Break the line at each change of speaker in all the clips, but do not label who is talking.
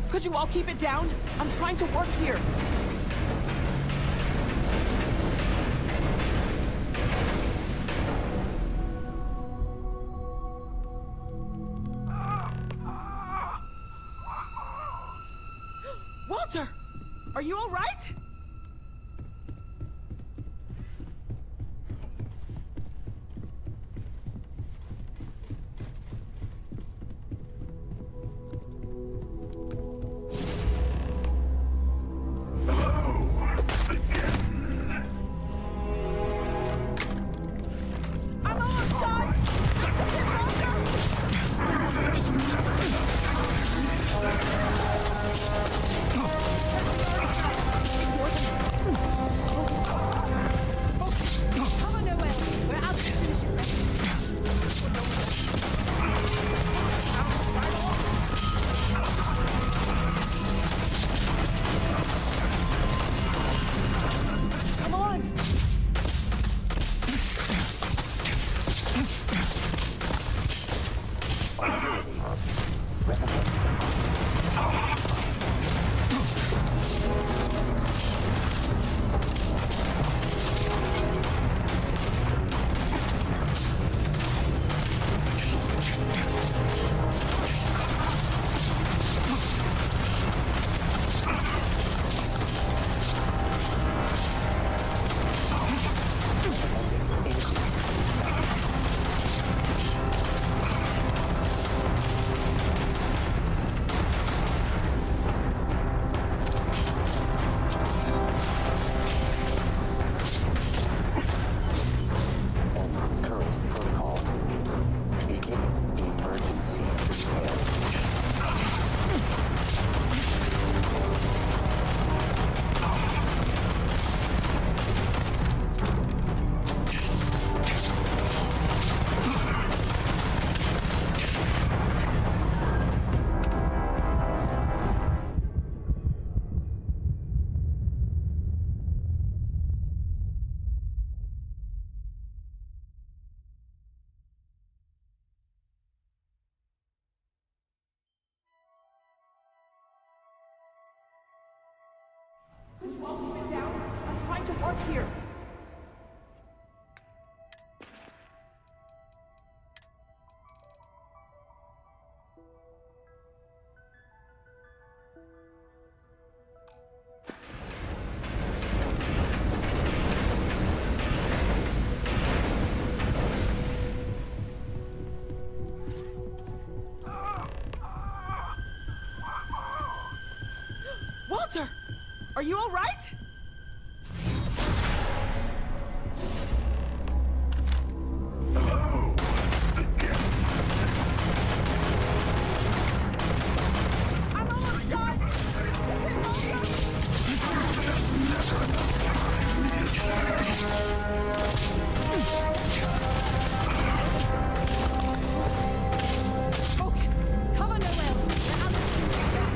Could you all keep it down? I'm trying to work here. Walter! Are you all right? I'm almost done! Just a bit longer!
Come on, Noel. We're out as soon as she's ready.
Come on!
Current protocols. Begin emergency repair.
Could you all keep it down? I'm trying to work here. Walter! Are you all right? I'm almost done! Focus!
Come on, Noel. We're out as soon as she's ready.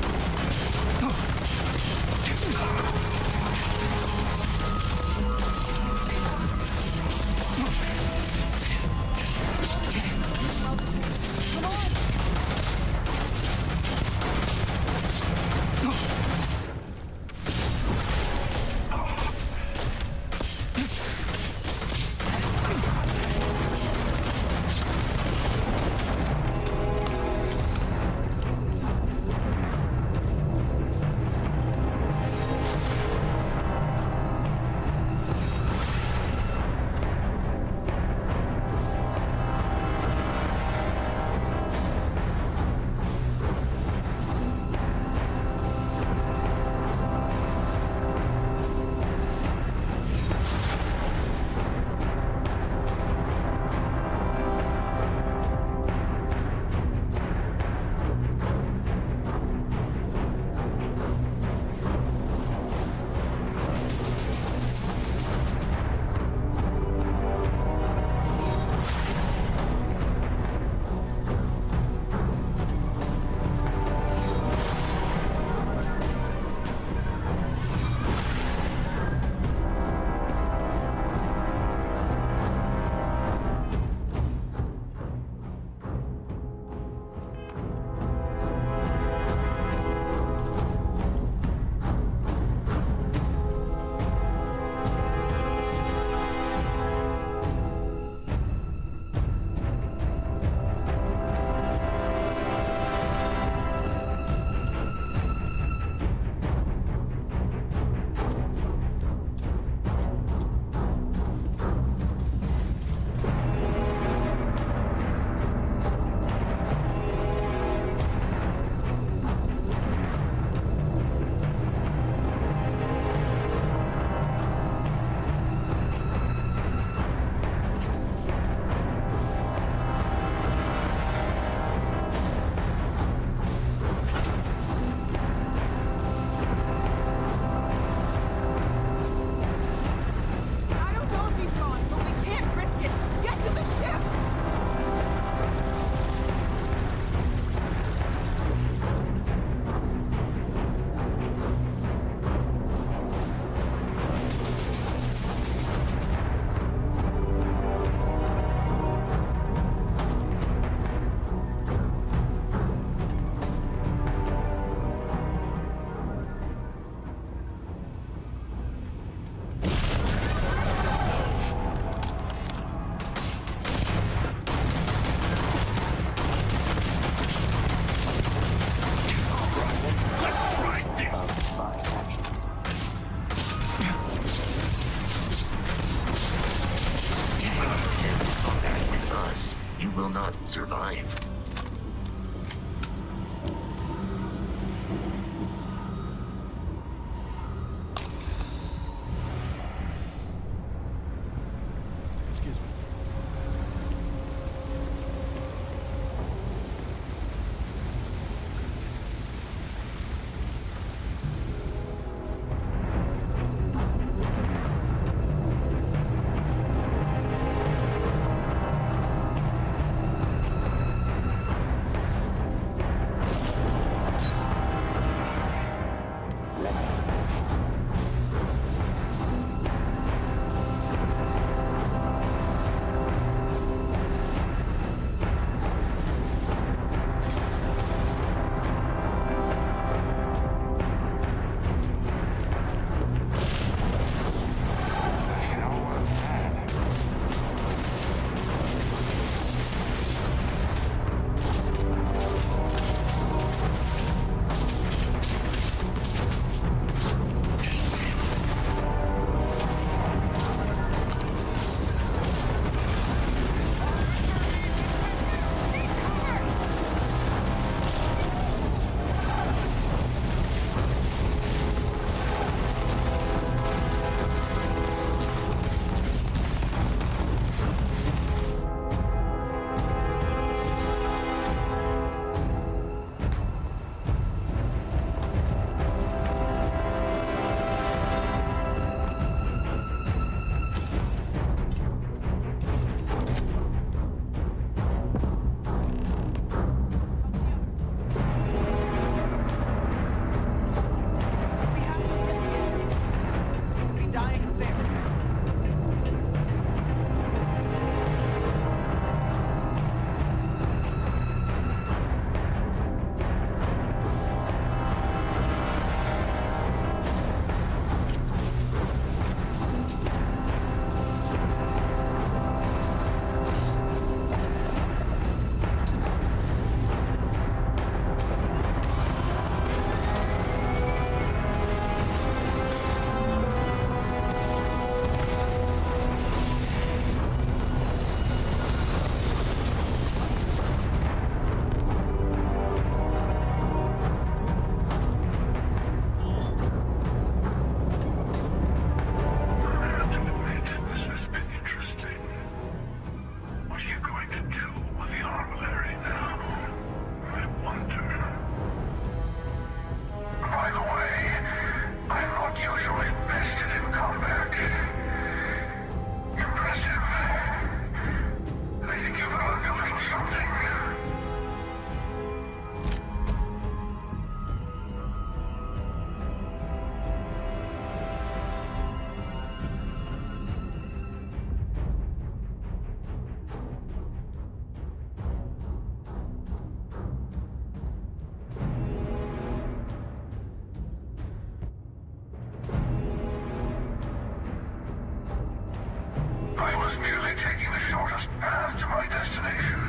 just path to my destination.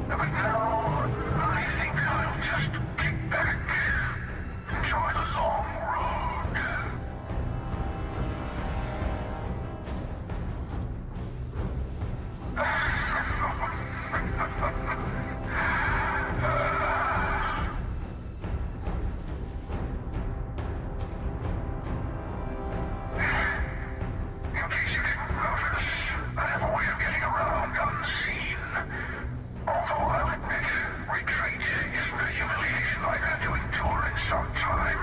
But now, I think I'll just kick back, enjoy the long road. In case you didn't notice, I have a way of getting around unseen. Although I'll admit, retreat isn't a humiliation I've had to endure in some time.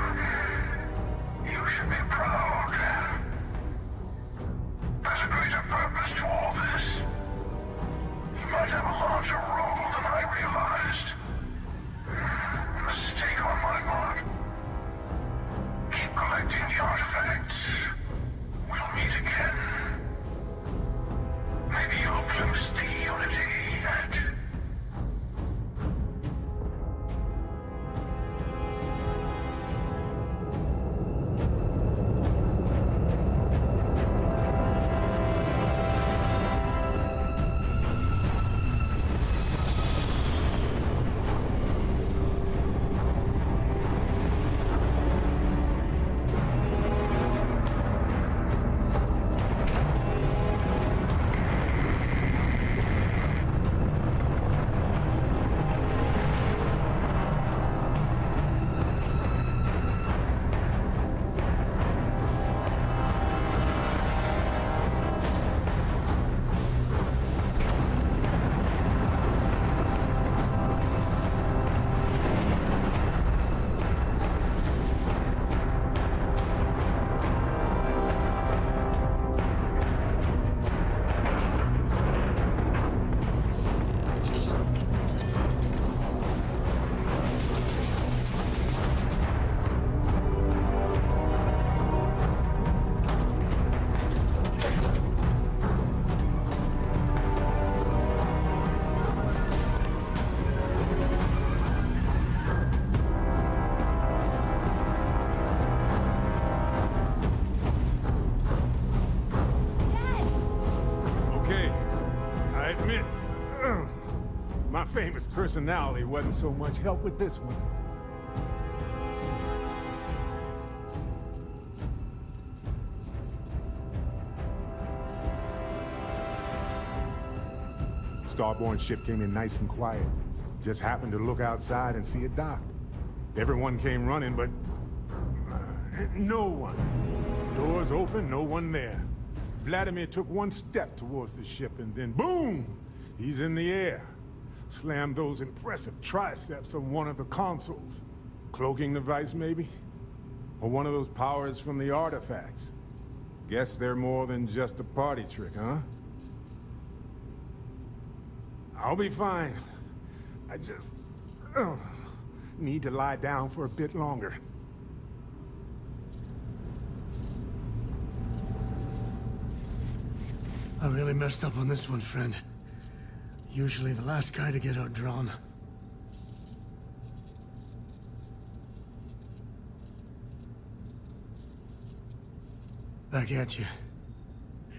You should be proud. There's a greater purpose to all this. You might have a larger role than I realized. Mistake on my part. Keep collecting the artifacts. We'll meet again. Maybe you'll glimpse the unity and...
Okay, I admit, my famous personality wasn't so much help with this one. Starborn ship came in nice and quiet. Just happened to look outside and see it docked. Everyone came running, but no one. Doors open, no one there. Vladimir took one step towards the ship and then boom! He's in the air. Slammed those impressive triceps on one of the consoles. Cloaking device, maybe? Or one of those powers from the artifacts. Guess they're more than just a party trick, huh? I'll be fine. I just need to lie down for a bit longer.
I really messed up on this one, friend. Usually the last guy to get outdrawn. Back at you.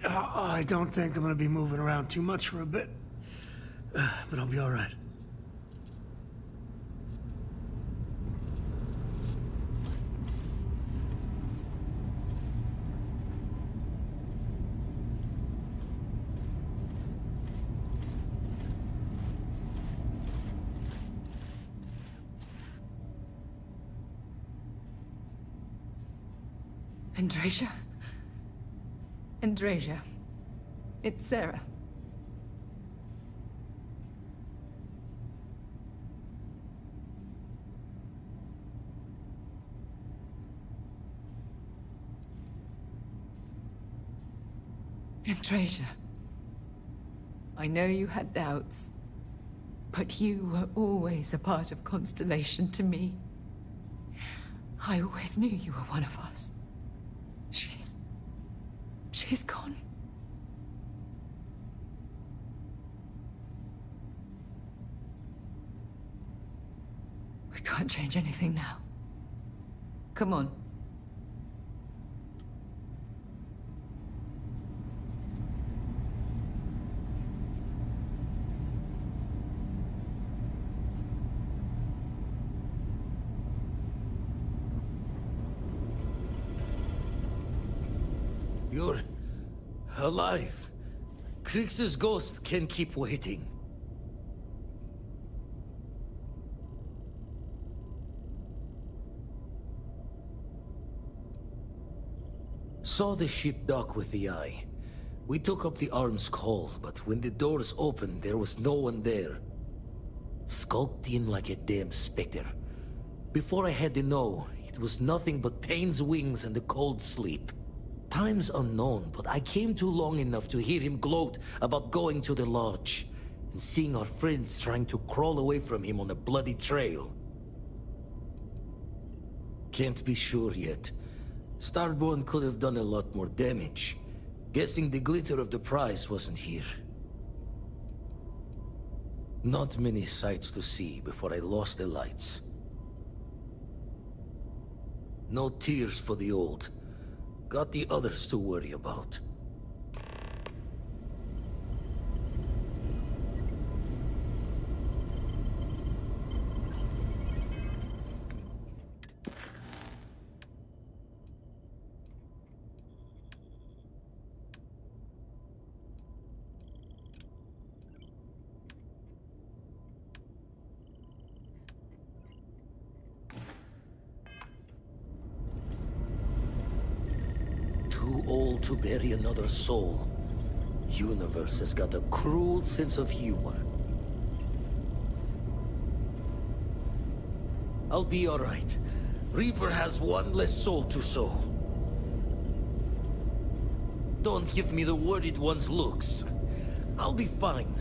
I don't think I'm gonna be moving around too much for a bit. But I'll be all right.
Andrasia? Andrasia. It's Sarah. Andrasia. I know you had doubts, but you were always a part of Constellation to me. I always knew you were one of us. She's gone. We can't change anything now. Come on.
You're alive. Krix's ghost can keep waiting. Saw the ship dock with the eye. We took up the arms call, but when the doors opened, there was no one there. Skulked in like a damn specter. Before I had to know, it was nothing but pain's wings and a cold sleep. Time's unknown, but I came too long enough to hear him gloat about going to the lodge, and seeing our friends trying to crawl away from him on a bloody trail. Can't be sure yet. Starborn could have done a lot more damage. Guessing the glitter of the prize wasn't here. Not many sights to see before I lost the lights. No tears for the old. Got the others to worry about. Too old to bury another soul. Universe has got a cruel sense of humor. I'll be all right. Reaper has one less soul to sow. Don't give me the worried one's looks. I'll be fine.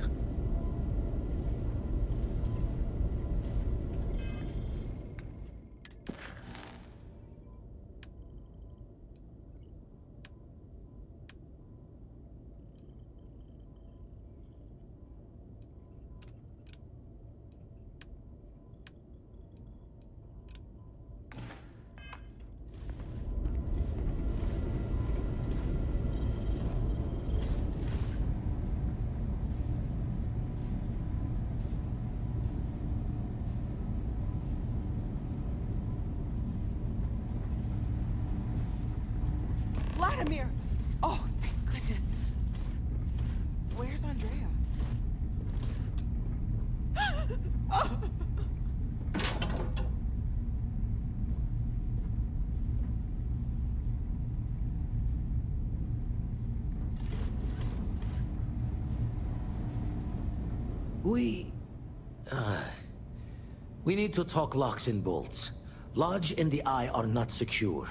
Vladimir! Oh, thank goodness. Where's Andrea?
We need to talk locks and bolts. Lodge and the Eye are not secure.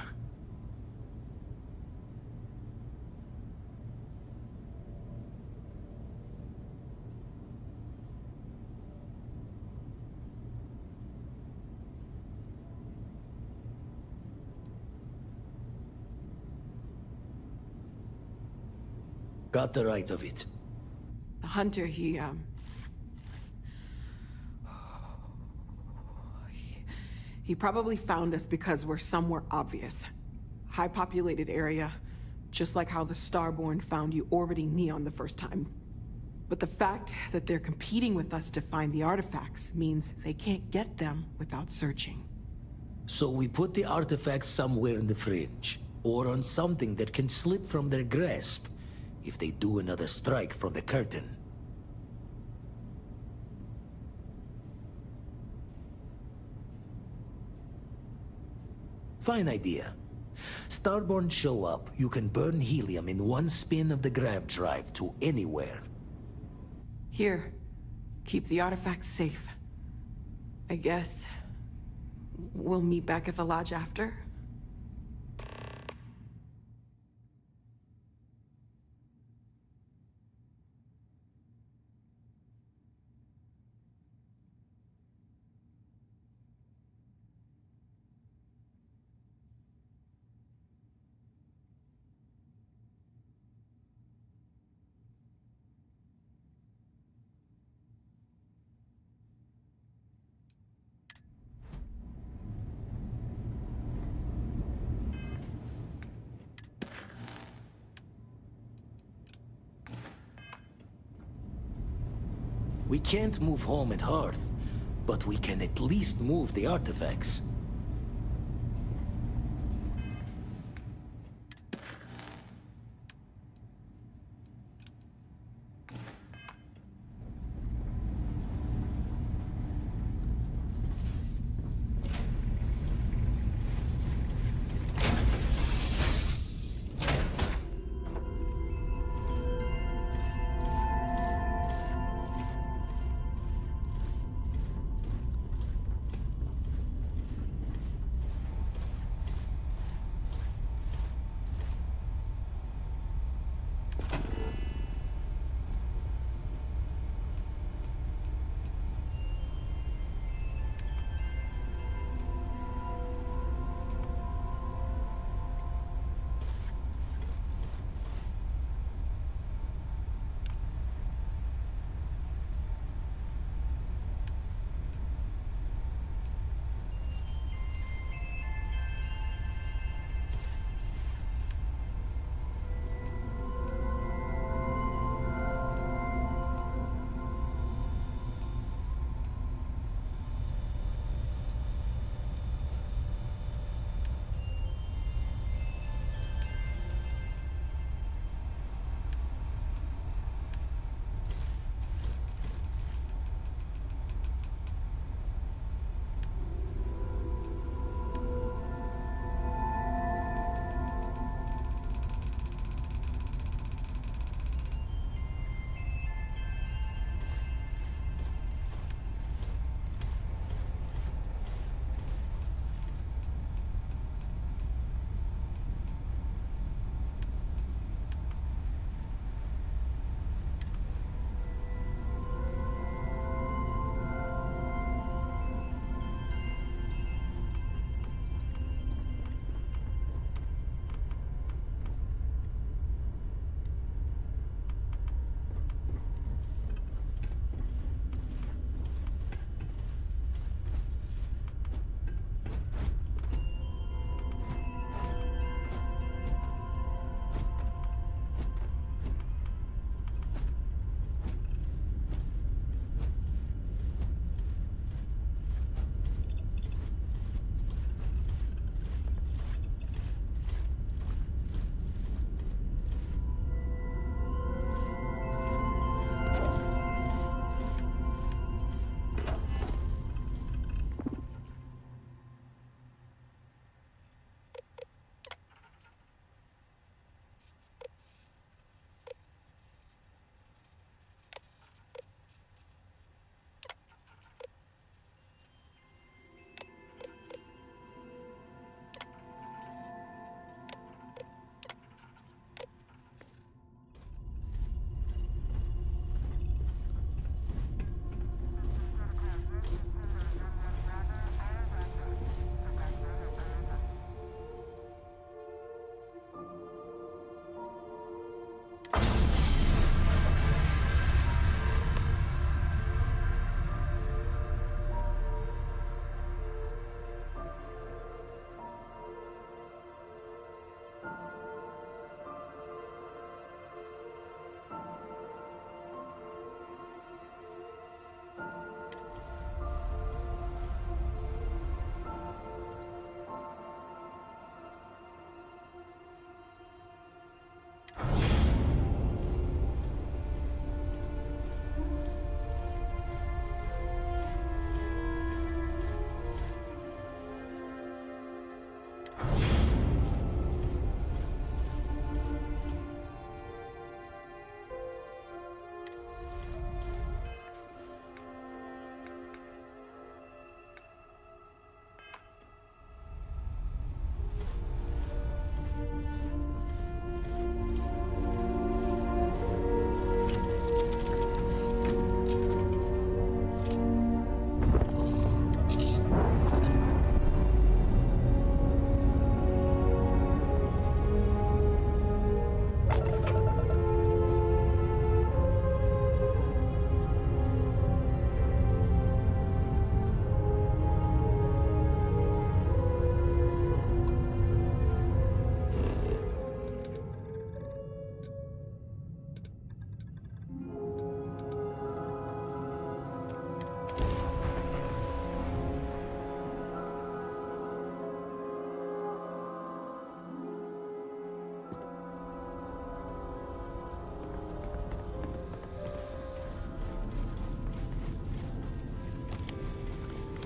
Got the right of it.
The hunter, he probably found us because we're somewhere obvious. High populated area, just like how the Starborn found you orbiting Neon the first time. But the fact that they're competing with us to find the artifacts means they can't get them without searching.
So we put the artifacts somewhere in the fringe, or on something that can slip from their grasp if they do another strike from the curtain. Fine idea. Starborn show up, you can burn helium in one spin of the grav drive to anywhere.
Here, keep the artifacts safe. I guess we'll meet back at the lodge after?
We can't move home and hearth, but we can at least move the artifacts.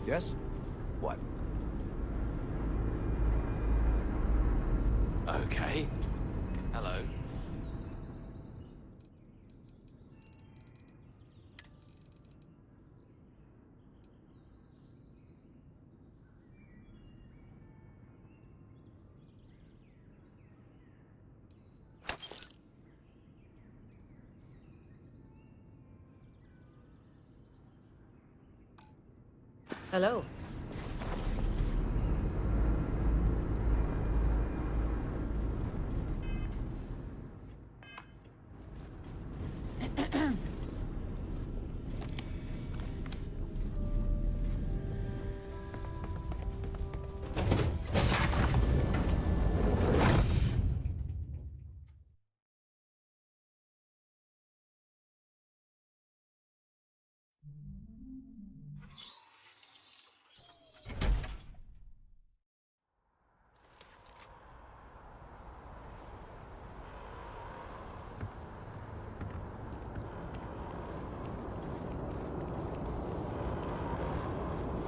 Yes? What?
Okay. Hello.
Hello.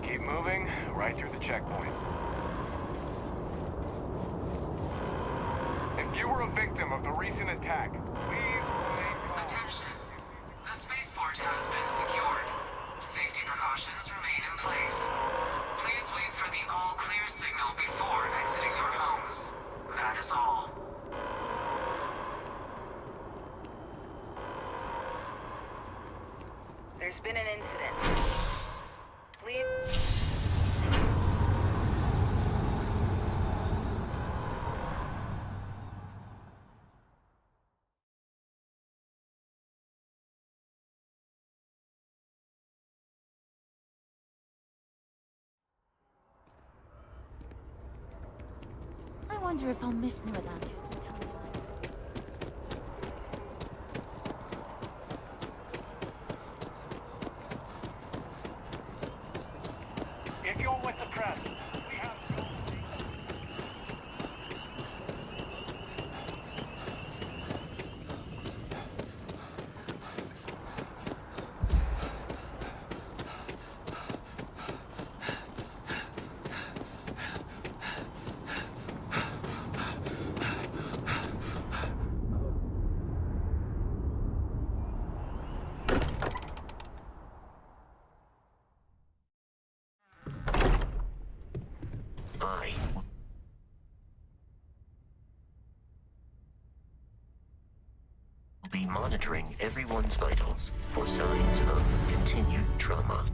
Keep moving, right through the checkpoint. If you were a victim of the recent attack, please remain calm.
Attention. The spaceport has been secured. Safety precautions remain in place. Please wait for the all-clear signal before exiting your homes. That is all.
There's been an incident. Please...
I wonder if I'll miss New Atlantis until then.
If you're with the press, we have...
I will be monitoring everyone's vitals for signs of continued trauma.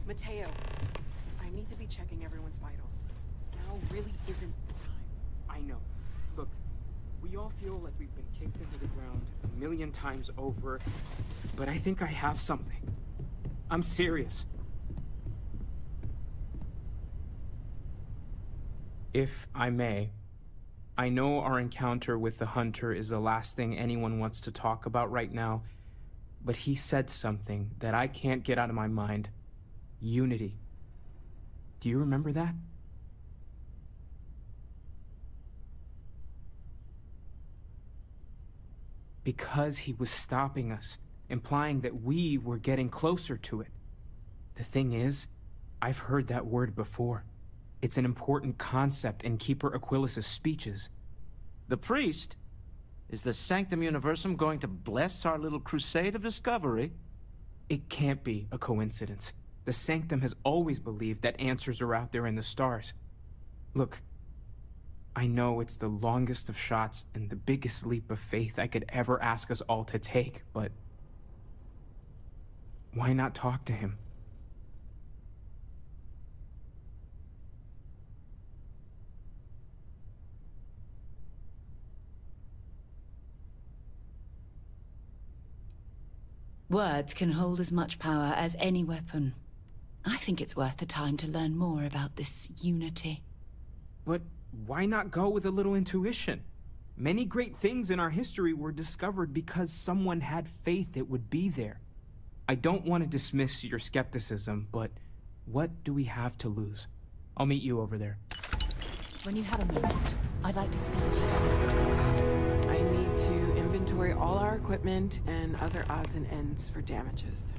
Mateo, I need to be checking everyone's vitals. Now really isn't the time.
I know. Look, we all feel like we've been kicked into the ground a million times over, but I think I have something. I'm serious. If I may, I know our encounter with the Hunter is the last thing anyone wants to talk about right now, but he said something that I can't get out of my mind. Unity. Do you remember that? Because he was stopping us, implying that we were getting closer to it. The thing is, I've heard that word before. It's an important concept in Keeper Aquilas's speeches.
The priest? Is the Sanctum Universum going to bless our little crusade of discovery?
It can't be a coincidence. The Sanctum has always believed that answers are out there in the stars. Look, I know it's the longest of shots and the biggest leap of faith I could ever ask us all to take, but why not talk to him?
Words can hold as much power as any weapon. I think it's worth the time to learn more about this unity.
But why not go with a little intuition? Many great things in our history were discovered because someone had faith it would be there. I don't want to dismiss your skepticism, but what do we have to lose? I'll meet you over there.
When you have a moment, I'd like to speak to you.
I need to inventory all our equipment and other odds and ends for damages.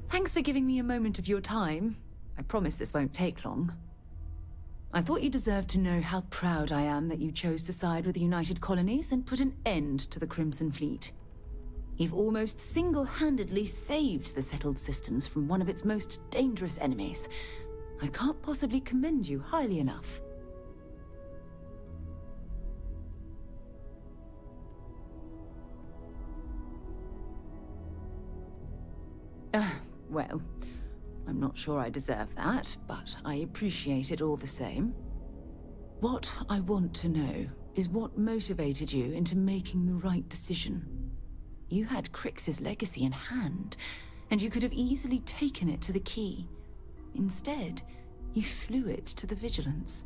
Thanks for giving me a moment of your time. I promise this won't take long. I thought you deserved to know how proud I am that you chose to side with the United Colonies and put an end to the Crimson Fleet. You've almost single-handedly saved the settled systems from one of its most dangerous enemies. I can't possibly commend you highly enough. Well, I'm not sure I deserve that, but I appreciate it all the same. What I want to know is what motivated you into making the right decision. You had Crix's legacy in hand, and you could have easily taken it to the Key. Instead, you flew it to the Vigilance.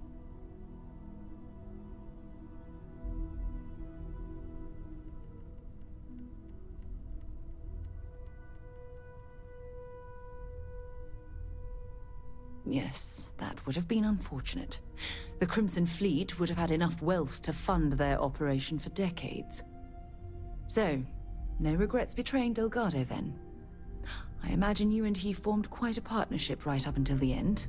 Yes, that would have been unfortunate. The Crimson Fleet would have had enough wealth to fund their operation for decades. So, no regrets betraying Delgado then. I imagine you and he formed quite a partnership right up until the end.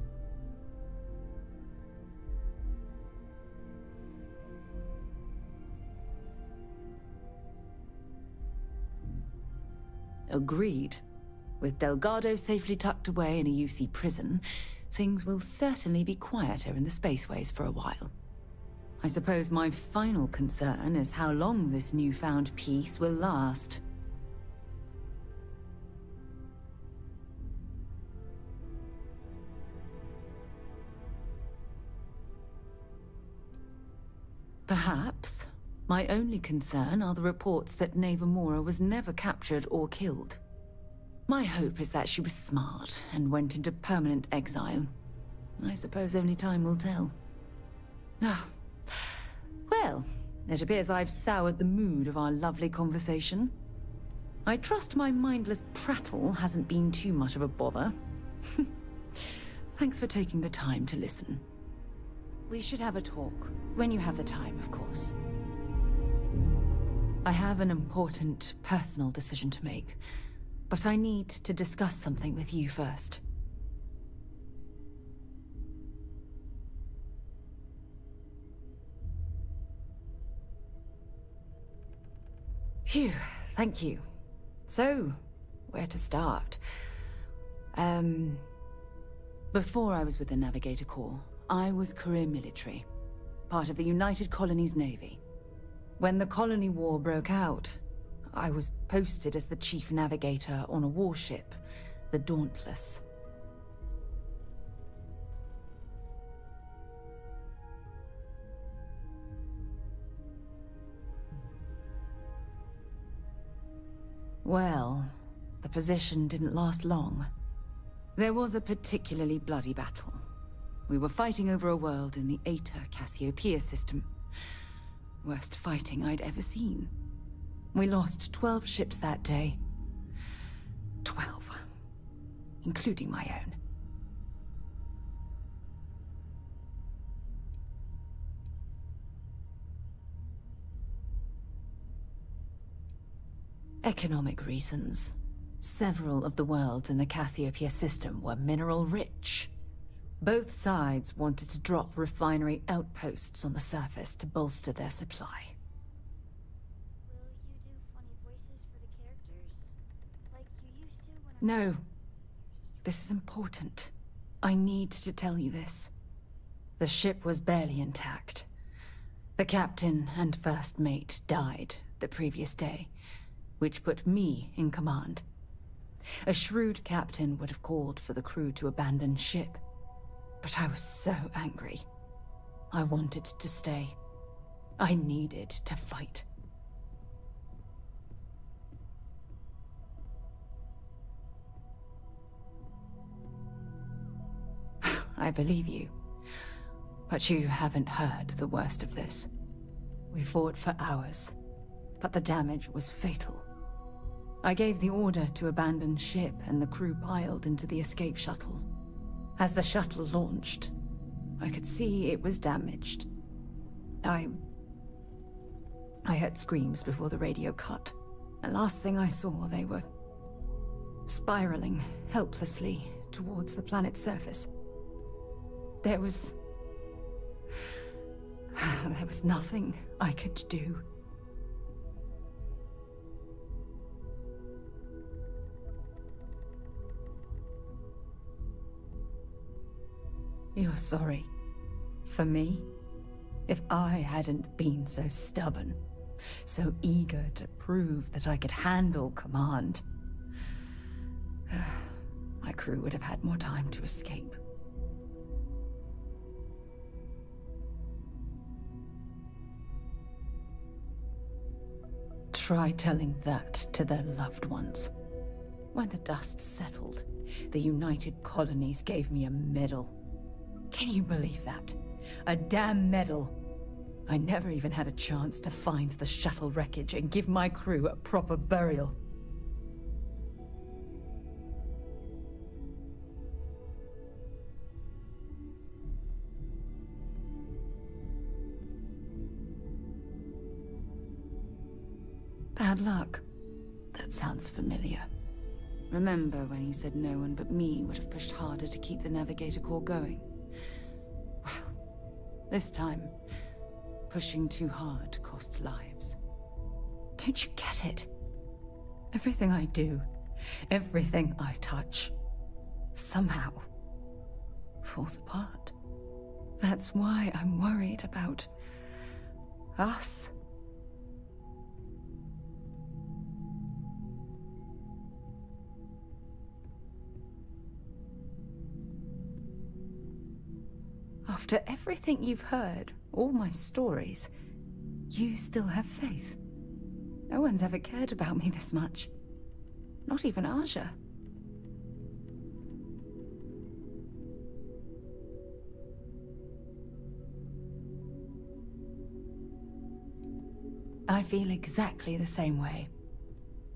Agreed. With Delgado safely tucked away in a UC prison, things will certainly be quieter in the spaceways for a while. I suppose my final concern is how long this newfound peace will last. Perhaps. My only concern are the reports that Navarmora was never captured or killed. My hope is that she was smart and went into permanent exile. I suppose only time will tell. Ah. Well, it appears I've soured the mood of our lovely conversation. I trust my mindless prattle hasn't been too much of a bother. Thanks for taking the time to listen. We should have a talk, when you have the time, of course. I have an important personal decision to make, but I need to discuss something with you first. Phew, thank you. So, where to start? Before I was with the Navigator Corps, I was career military, part of the United Colonies Navy. When the Colony War broke out, I was posted as the chief navigator on a warship, the Dauntless. Well, the position didn't last long. There was a particularly bloody battle. We were fighting over a world in the Eta Cassiopeia system. Worst fighting I'd ever seen. We lost 12 ships that day. 12. Including my own. Economic reasons. Several of the worlds in the Cassiopeia system were mineral rich. Both sides wanted to drop refinery outposts on the surface to bolster their supply.
Will you do funny voices for the characters? Like you used to when
No. This is important. I need to tell you this. The ship was barely intact. The captain and first mate died the previous day, which put me in command. A shrewd captain would have called for the crew to abandon ship. But I was so angry. I wanted to stay. I needed to fight. I believe you. But you haven't heard the worst of this. We fought for hours, but the damage was fatal. I gave the order to abandon ship and the crew piled into the escape shuttle. As the shuttle launched, I could see it was damaged. I heard screams before the radio cut. And last thing I saw, they were spiraling helplessly towards the planet's surface. There was nothing I could do. You're sorry. For me? If I hadn't been so stubborn, so eager to prove that I could handle command, my crew would have had more time to escape. Try telling that to their loved ones. When the dust settled, the United Colonies gave me a medal. Can you believe that? A damn medal. I never even had a chance to find the shuttle wreckage and give my crew a proper burial. Bad luck. That sounds familiar. Remember when you said no one but me would have pushed harder to keep the Navigator Corps going? Well, this time, pushing too hard cost lives. Don't you get it? Everything I do, everything I touch, somehow falls apart. That's why I'm worried about us. After everything you've heard, all my stories, you still have faith. No one's ever cared about me this much. Not even Aja. I feel exactly the same way.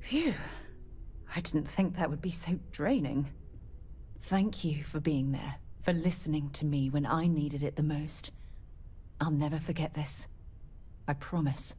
Phew. I didn't think that would be so draining. Thank you for being there. For listening to me when I needed it the most. I'll never forget this. I promise.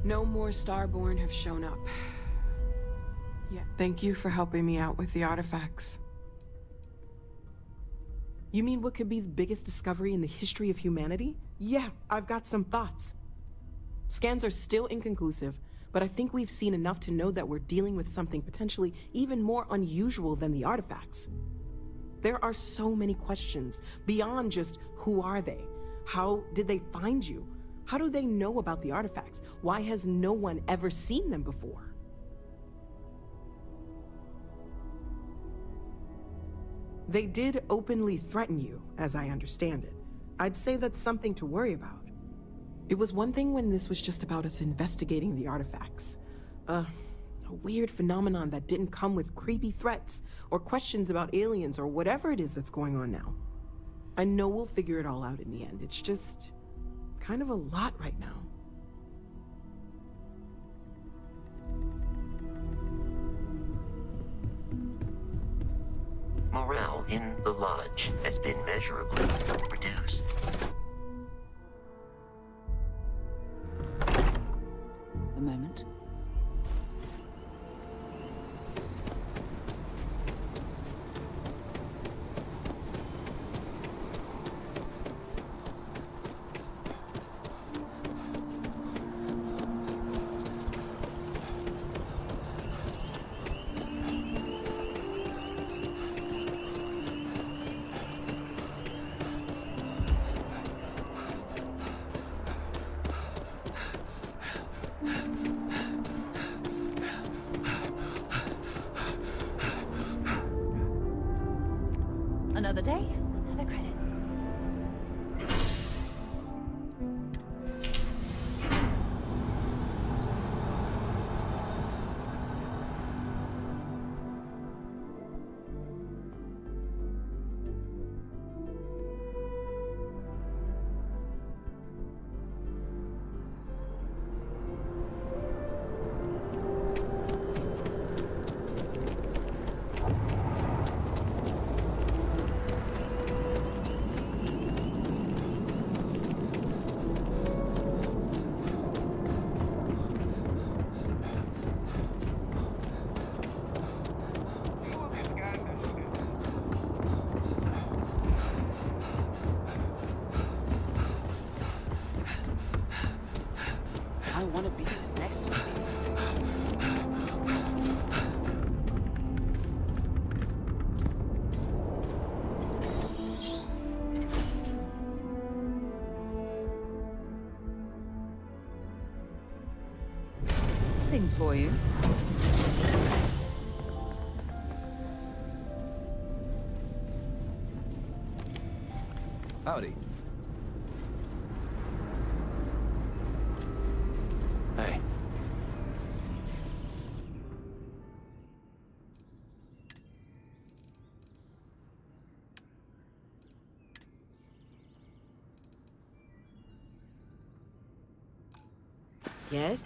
No more Starborn have shown up. Yeah, thank you for helping me out with the artifacts. You mean what could be the biggest discovery in the history of humanity? Yeah, I've got some thoughts. Scans are still inconclusive, but I think we've seen enough to know that we're dealing with something potentially even more unusual than the artifacts. There are so many questions beyond just who are they? How did they find you? How do they know about the artifacts? Why has no one ever seen them before? They did openly threaten you, as I understand it. I'd say that's something to worry about. It was one thing when this was just about us investigating the artifacts. A weird phenomenon that didn't come with creepy threats or questions about aliens or whatever it is that's going on now. I know we'll figure it all out in the end. It's just kind of a lot right now.
Morale in the lodge has been measurably reduced.
A moment. Another day, another credit.
I want to be the next one.
Things for you.
Howdy.
Hey.
Yes?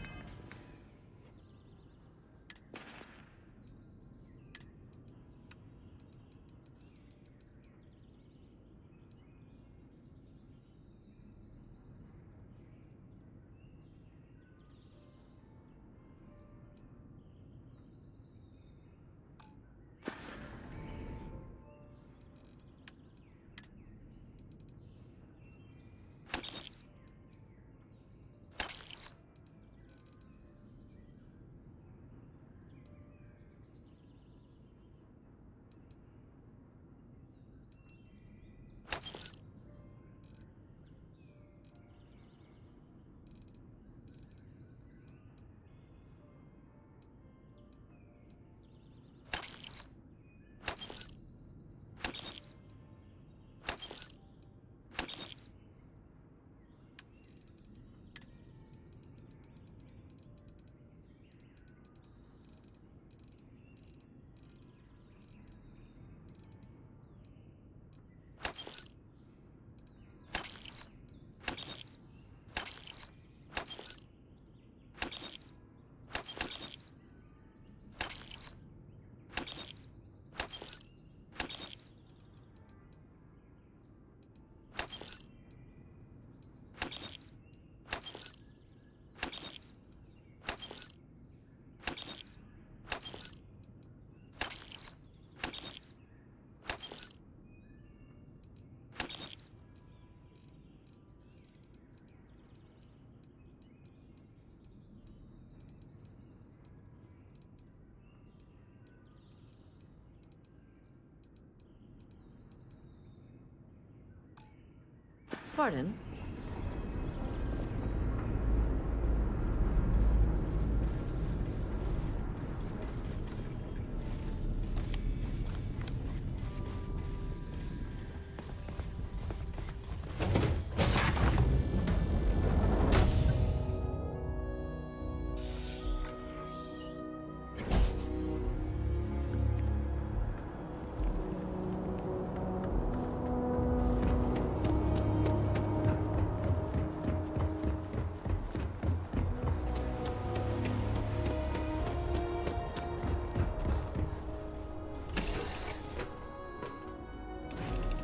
Pardon?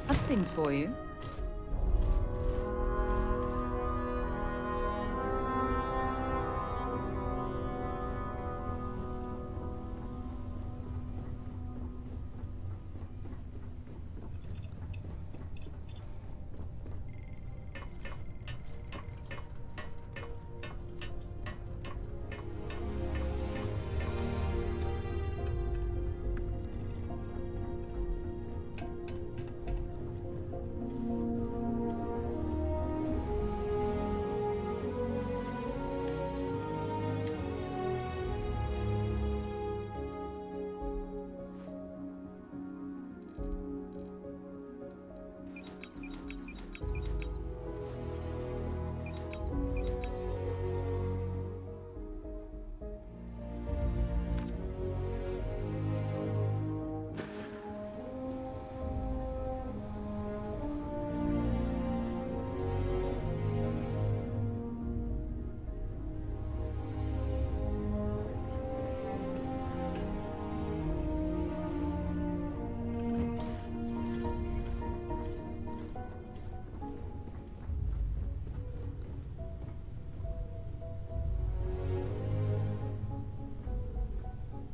I've things for you.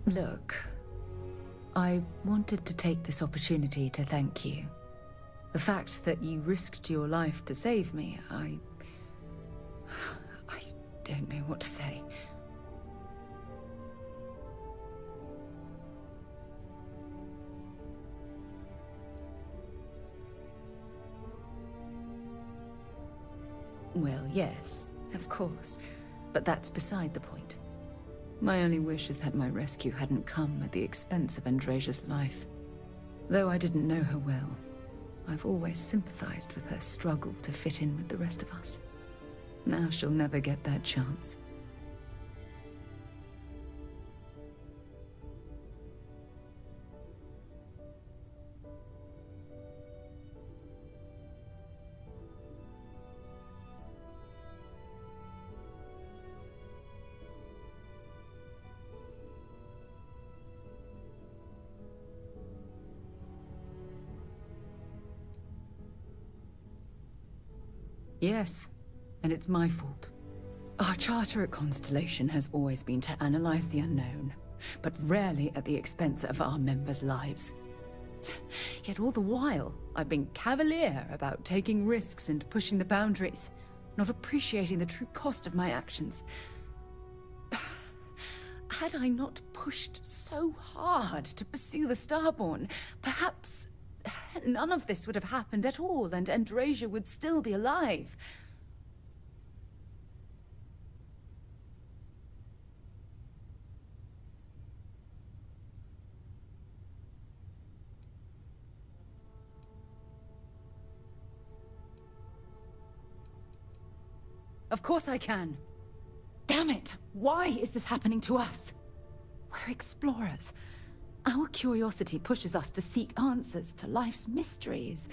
Look, I wanted to take this opportunity to thank you. The fact that you risked your life to save me, I don't know what to say. Well, yes, of course, but that's beside the point. My only wish is that my rescue hadn't come at the expense of Andresia's life. Though I didn't know her well, I've always sympathized with her struggle to fit in with the rest of us. Now she'll never get that chance. Yes, and it's my fault. Our charter at Constellation has always been to analyze the unknown, but rarely at the expense of our members' lives. Yet all the while, I've been cavalier about taking risks and pushing the boundaries, not appreciating the true cost of my actions. Had I not pushed so hard to pursue the Starborn, perhaps none of this would have happened at all, and Andresia would still be alive. Of course I can. Damn it! Why is this happening to us? We're explorers. Our curiosity pushes us to seek answers to life's mysteries.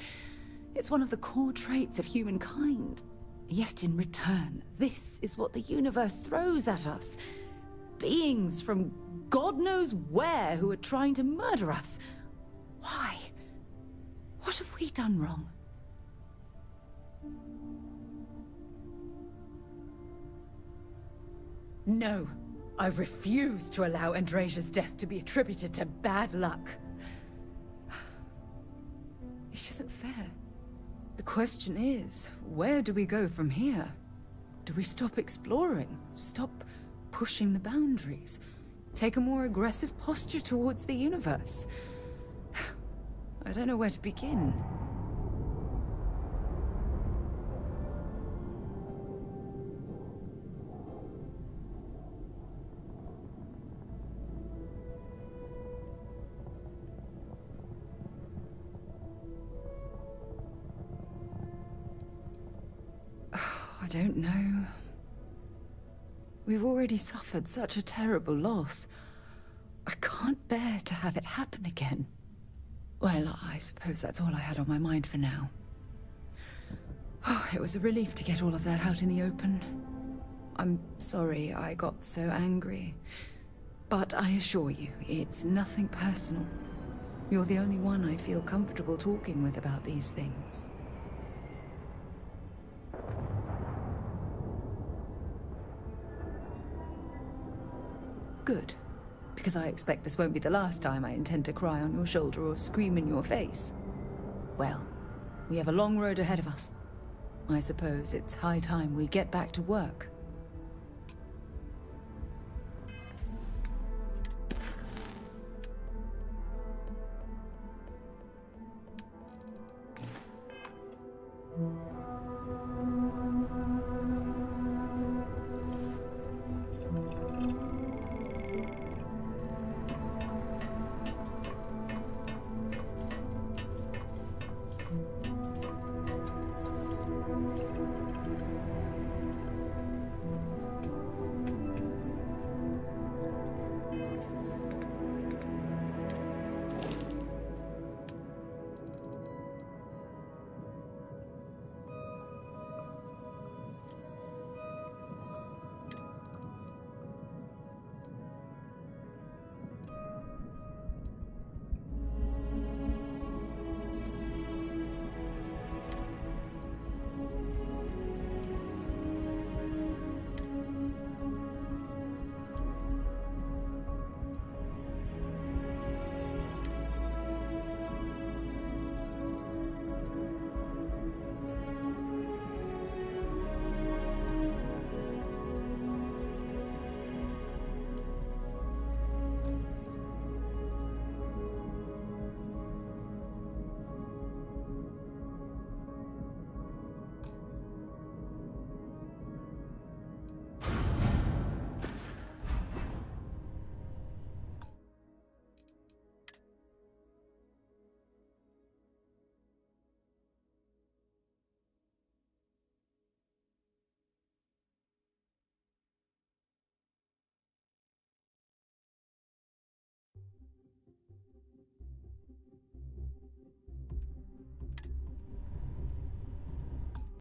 It's one of the core traits of humankind. Yet in return, this is what the universe throws at us. Beings from God knows where who are trying to murder us. Why? What have we done wrong? No. I refuse to allow Andresia's death to be attributed to bad luck. It isn't fair. The question is, where do we go from here? Do we stop exploring? Stop pushing the boundaries? Take a more aggressive posture towards the universe? I don't know where to begin. I don't know. We've already suffered such a terrible loss. I can't bear to have it happen again. Well, I suppose that's all I had on my mind for now. Oh, it was a relief to get all of that out in the open. I'm sorry I got so angry. But I assure you, it's nothing personal. You're the only one I feel comfortable talking with about these things. Good. Because I expect this won't be the last time I intend to cry on your shoulder or scream in your face. Well, we have a long road ahead of us. I suppose it's high time we get back to work.